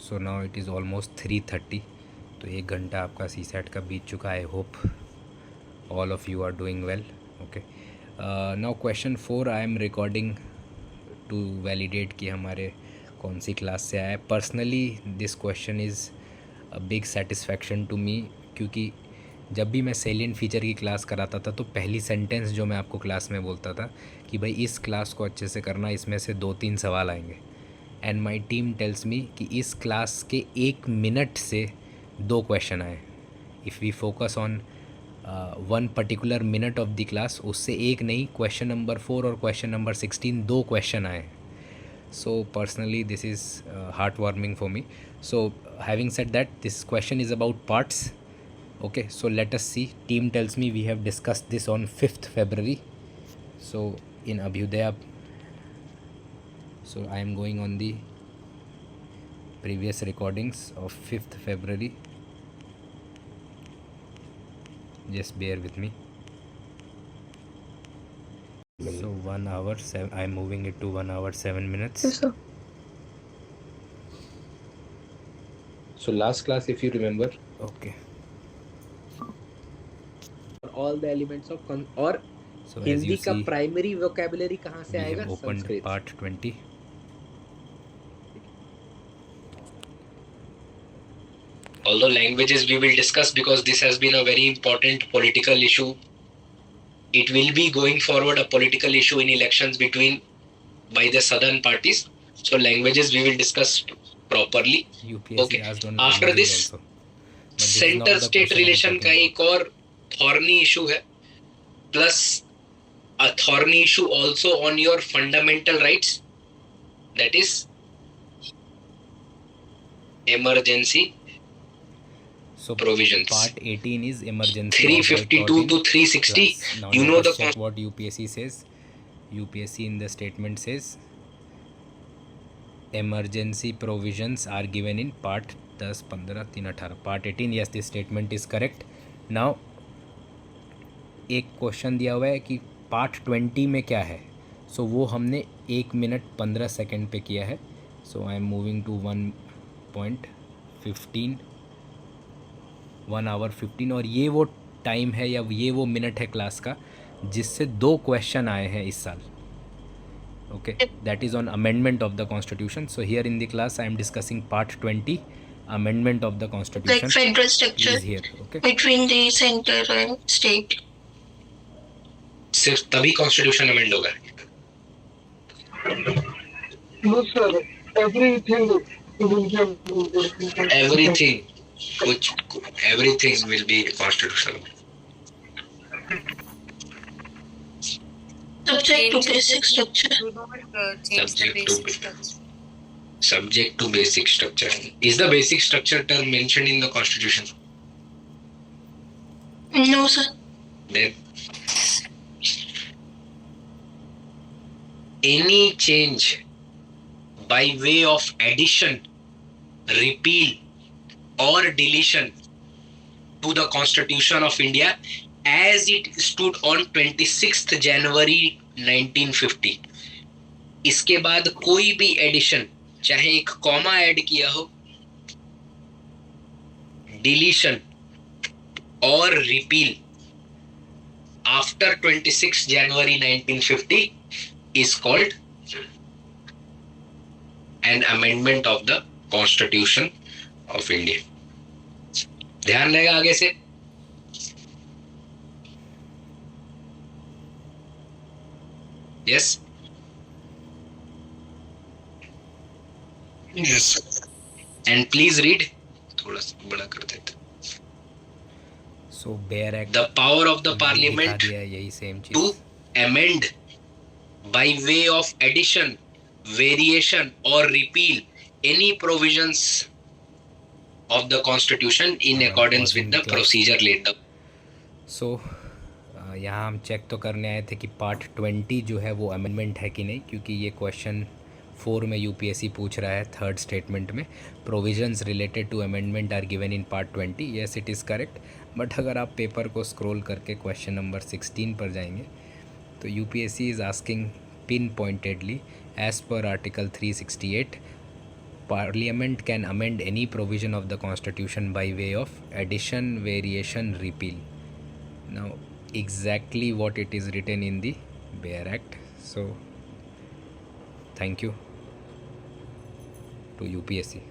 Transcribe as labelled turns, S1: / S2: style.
S1: So now it is almost 3:30, तो 1 घंटा आपका सी सेट का बीत चुका है। I hope all of you are doing well. Okay, now question 4 I am recording to validate कि हमारे कौन सी क्लास से आया है। Personally this question is a big satisfaction to me, क्योंकि जब भी मैं सेलिएंट फीचर की क्लास कराता था तो पहली सेंटेंस जो मैं आपको क्लास में बोलता था कि भाई इस क्लास को अच्छे से करना, इसमें से 2-3 सवाल आएंगे। And my team tells me कि इस क्लास के 1 मिनट से 2 क्वेश्चन आए। If we focus on 1 particular minute of the class, उससे एक नहीं, क्वेश्चन नंबर 4 और क्वेश्चन नंबर 16 2 क्वेश्चन आए। So personally this is heart warming for me. So having said that, this question is about parts. Okay, so let us see. Team tells me we have discussed this on 5th February. So in Abhyudaya, so I am going on the previous recordings of 5th February. Just bear with me. So 1 hour 7, I am moving it to 1 hour 7 minutes.
S2: Yes, sir.
S3: So last class, if you remember,
S1: Okay,
S3: all the elements of और
S1: so as
S3: Hindi
S1: you
S3: का
S1: see,
S3: primary vocabulary कहाँ से
S1: we
S3: आएगा?
S1: have opened
S3: Sanskrit.
S1: part 20.
S4: Although languages we will discuss because this has been a very important political issue. It will be going forward a political issue in elections between by the southern parties. So languages we will discuss properly.
S1: UPSC
S4: Okay.
S1: asked on
S4: After
S1: languages
S4: this,
S1: also. But this is not
S4: centre
S1: the
S4: state
S1: question I'm
S4: relation
S1: talking
S4: का
S1: about.
S4: एक और thorny issue है, plus a thorny issue also on your fundamental rights, that is emergency
S1: So
S4: provisions.
S1: part 18 is emergency.
S4: 352 to 360.
S1: Now
S4: You
S1: let
S4: know
S1: us
S4: the
S1: check what UPSC says. UPSC in the statement says emergency provisions are given in part 10, 15, 3, 18. Part 18, yes, this statement is correct. Now एक question दिया हुआ है कि part 20 में क्या है। सो वो हमने 1 मिनट 15 सेकेंड पे किया है। So I am moving to 1.15, 1 hour 15, और ये वो टाइम है या ये वो मिनट है क्लास का जिससे 2 क्वेश्चन आए हैं इस साल. Okay, that is on amendment of the constitution. So here in the class I am discussing part 20, amendment of the constitution.
S2: Like federal structure
S1: is here. Okay,
S2: between the center and state.
S4: सिर्फ तभी constitution amend होगा.
S5: No, sir. Everything
S4: Everything will be constitutional.
S2: Subject to basic structure.
S6: Do not change the basic structure.
S4: Subject to basic structure. Is the basic structure term mentioned in the constitution?
S2: No, sir.
S4: Then any change by way of addition, repeal or deletion to the Constitution of India as it stood on 26th January 1950. इसके बाद कोई भी addition, चाहे एक comma add किया हो, deletion और repeal after 26 January 1950 is called an amendment of the Constitution of India. ध्यान रहेगा आगे से. Yes.
S5: Yes.
S4: And please read. थोड़ा सा बड़ा कर देते.
S1: so Bear Act
S4: The power of the
S1: दिखा
S4: Parliament
S1: दिया है, यही सेम
S4: to
S1: चीज.
S4: amend by way of addition, variation or repeal any provisions of the Constitution in accordance with the procedure laid down.
S1: सो यहाँ हम चेक तो करने आए थे कि पार्ट 20 जो है वो अमेंडमेंट है कि नहीं, क्योंकि ये क्वेश्चन 4 में यूपीएससी पूछ रहा है थर्ड स्टेटमेंट में. Provisions related to amendment are given in part 20. Yes, it is correct. But अगर आप पेपर को स्क्रॉल करके क्वेश्चन नंबर 16 पर जाएंगे तो UPSC is asking pin pointedly as per article 368 Parliament can amend any provision of the Constitution by way of addition, variation, repeal. Now, exactly what it is written in the Bare Act. So, thank you to UPSC.